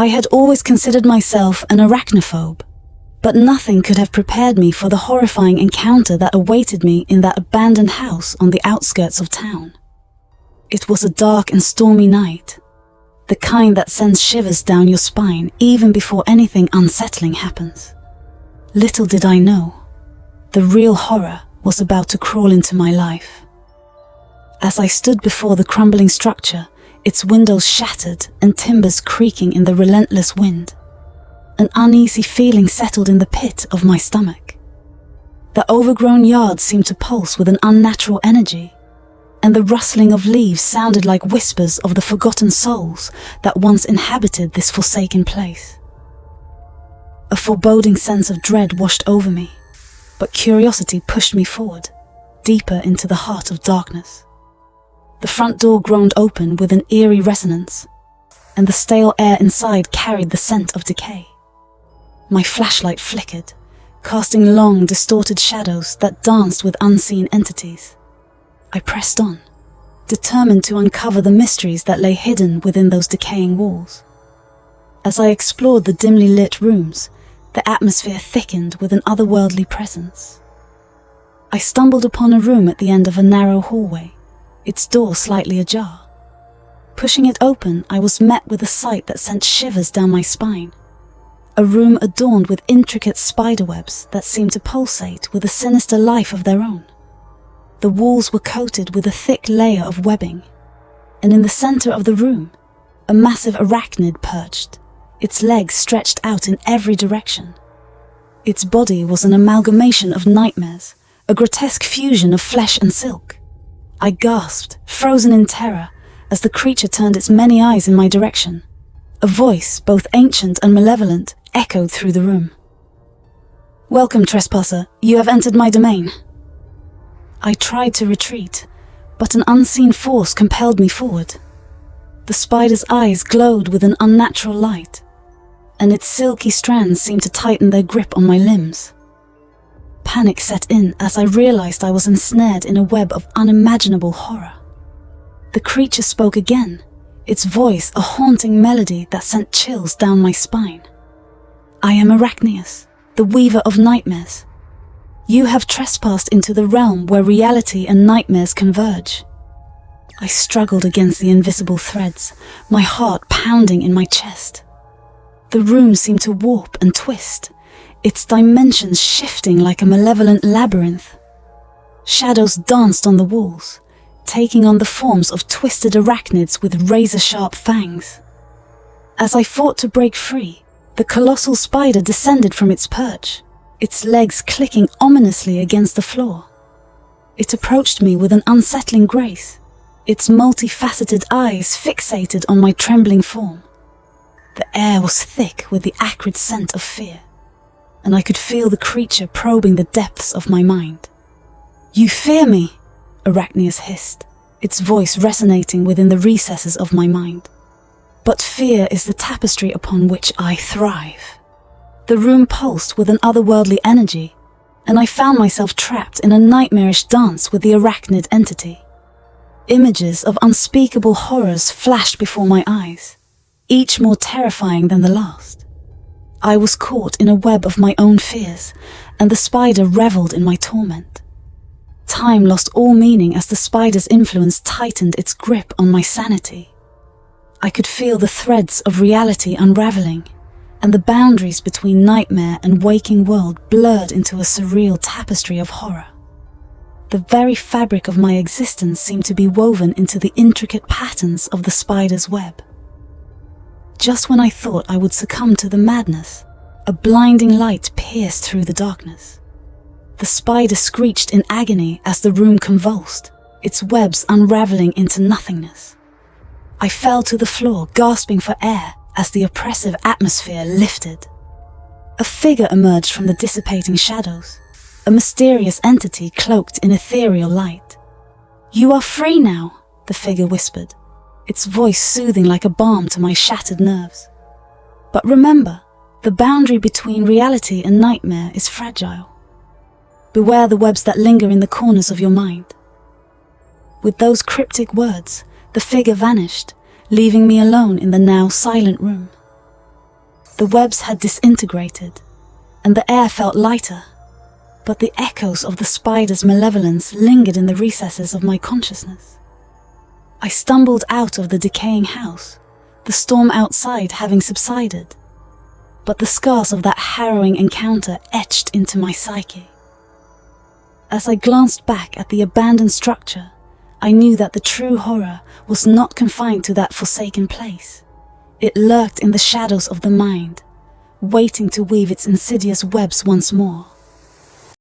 I had always considered myself an arachnophobe, but nothing could have prepared me for the horrifying encounter that awaited me in that abandoned house on the outskirts of town. It was a dark and stormy night, the kind that sends shivers down your spine even before anything unsettling happens. Little did I know, the real horror was about to crawl into my life. As I stood before the crumbling structure, its windows shattered and timbers creaking in the relentless wind, an uneasy feeling settled in the pit of my stomach. The overgrown yard seemed to pulse with an unnatural energy, and the rustling of leaves sounded like whispers of the forgotten souls that once inhabited this forsaken place. A foreboding sense of dread washed over me, but curiosity pushed me forward, deeper into the heart of darkness. The front door groaned open with an eerie resonance, and the stale air inside carried the scent of decay. My flashlight flickered, casting long, distorted shadows that danced with unseen entities. I pressed on, determined to uncover the mysteries that lay hidden within those decaying walls. As I explored the dimly lit rooms, the atmosphere thickened with an otherworldly presence. I stumbled upon a room at the end of a narrow hallway, its door slightly ajar. Pushing it open, I was met with a sight that sent shivers down my spine. A room adorned with intricate spiderwebs that seemed to pulsate with a sinister life of their own. The walls were coated with a thick layer of webbing, and in the center of the room, a massive arachnid perched, its legs stretched out in every direction. Its body was an amalgamation of nightmares, a grotesque fusion of flesh and silk. I gasped, frozen in terror, as the creature turned its many eyes in my direction. A voice, both ancient and malevolent, echoed through the room. "Welcome, trespasser. You have entered my domain." I tried to retreat, but an unseen force compelled me forward. The spider's eyes glowed with an unnatural light, and its silky strands seemed to tighten their grip on my limbs. Panic set in as I realized I was ensnared in a web of unimaginable horror. The creature spoke again, its voice a haunting melody that sent chills down my spine. "I am Arachnius, the weaver of nightmares. You have trespassed into the realm where reality and nightmares converge." I struggled against the invisible threads, my heart pounding in my chest. The room seemed to warp and twist, its dimensions shifting like a malevolent labyrinth. Shadows danced on the walls, taking on the forms of twisted arachnids with razor-sharp fangs. As I fought to break free, the colossal spider descended from its perch, its legs clicking ominously against the floor. It approached me with an unsettling grace, its multifaceted eyes fixated on my trembling form. The air was thick with the acrid scent of fear, and I could feel the creature probing the depths of my mind. "You fear me," Arachnius hissed, its voice resonating within the recesses of my mind. "But fear is the tapestry upon which I thrive." The room pulsed with an otherworldly energy, and I found myself trapped in a nightmarish dance with the arachnid entity. Images of unspeakable horrors flashed before my eyes, each more terrifying than the last. I was caught in a web of my own fears, and the spider reveled in my torment. Time lost all meaning as the spider's influence tightened its grip on my sanity. I could feel the threads of reality unraveling, and the boundaries between nightmare and waking world blurred into a surreal tapestry of horror. The very fabric of my existence seemed to be woven into the intricate patterns of the spider's web. Just when I thought I would succumb to the madness, a blinding light pierced through the darkness. The spider screeched in agony as the room convulsed, its webs unraveling into nothingness. I fell to the floor, gasping for air as the oppressive atmosphere lifted. A figure emerged from the dissipating shadows, a mysterious entity cloaked in ethereal light. "You are free now," the figure whispered, its voice soothing like a balm to my shattered nerves. "But remember, the boundary between reality and nightmare is fragile. Beware the webs that linger in the corners of your mind." With those cryptic words, the figure vanished, leaving me alone in the now silent room. The webs had disintegrated, and the air felt lighter, but the echoes of the spider's malevolence lingered in the recesses of my consciousness. I stumbled out of the decaying house, the storm outside having subsided, but the scars of that harrowing encounter etched into my psyche. As I glanced back at the abandoned structure, I knew that the true horror was not confined to that forsaken place. It lurked in the shadows of the mind, waiting to weave its insidious webs once more.